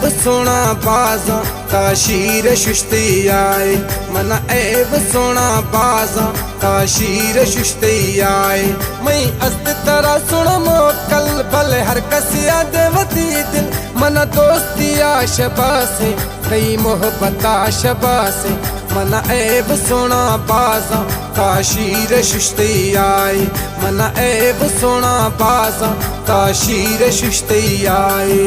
ऐब सोना बाजा ताशीर शुश्ती आए मन ऐब सोना बाजा ताशीर शुश्ती आए मैं अस्त तरा सुन मोकल भले हर कसिया देवती दिल मन दोस्तिया शबासे कई मोहब्बता शबासे मन ऐब सोना बाजा ताशीर शुश्ती आए मन ऐब सोना बाजा ताशीर शुश्ती आए।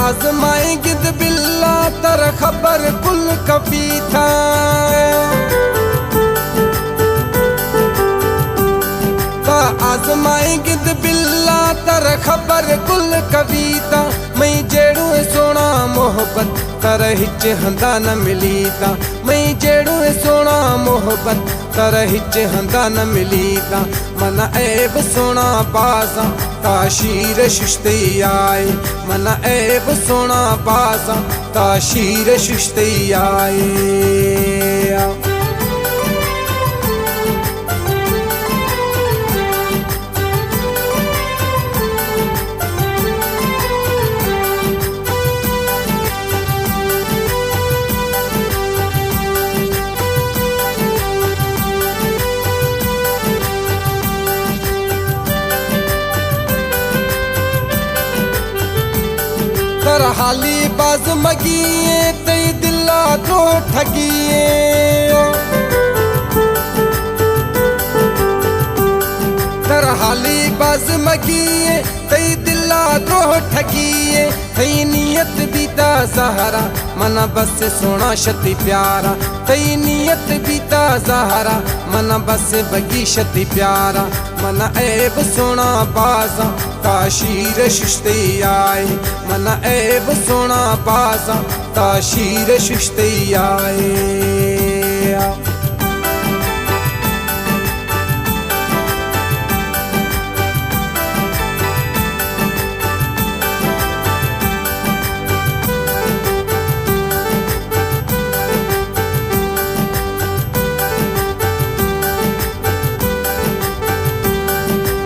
आजमाए गिद बिल्ला तर खबर कुल कपी था आजमाए गिद बिल्ला तर खबर कुल कविता मैं जेड़ू सोना मोहब्बत तर हिच हंदा न मिलीता मैं जेड़ू सोना मोहब्बत तर हिच हंदा न मिलीता मन ऐब सोना बाजा ताशीर शुश्ती आए मन ऐब सोना बाजा ताशीर शुश्ती आए। तर हाली बाज मगिए तई दिला दो ठगिए तर हाली बाज मगिए तई दिला दो ठगिए तई नियत बीता सहारा मन बस सोना शति प्यारा तई नियत बीता सहारा मन बस बगी शति प्यारा मन ऐब सोना बाजा ताशीर शुश्ती आए मन ऐब सोना बाजा ताशीर शुश्ती आए।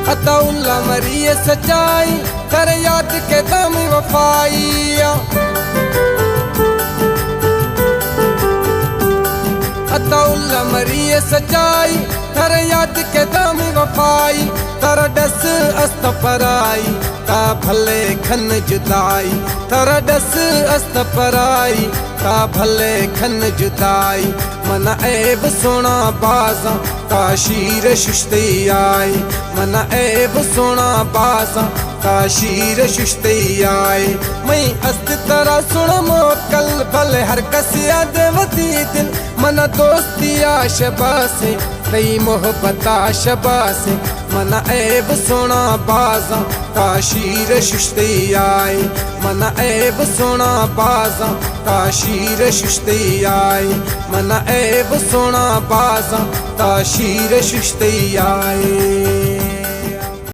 अतउल्ला मरिए सच्चाई कर याद के दम वफाई अतउल्ला मरिए सच्चाई कर याद के दम वफाई तर डस अस्त पराई ता भले खन जुदाई तर डस अस्त पराई ता भले खन जुदाई मन ऐब सोना बाजा ताशीर शुश्ती आए मन ऐब सोना बाजा ताशीर शुश्ती आए मैं अस्त तरा सुन मोकल भले हर कसिया देवती दिल मन दोस्तिया शबासे कई मोहब्बता शबासे मन ऐब सोना बाजा ताशीर शुश्ती आए मन ऐब सोना बाजा ताशीर शुश्ती आए मन ऐब सोना बाजा ताशीर शुश्ती आए।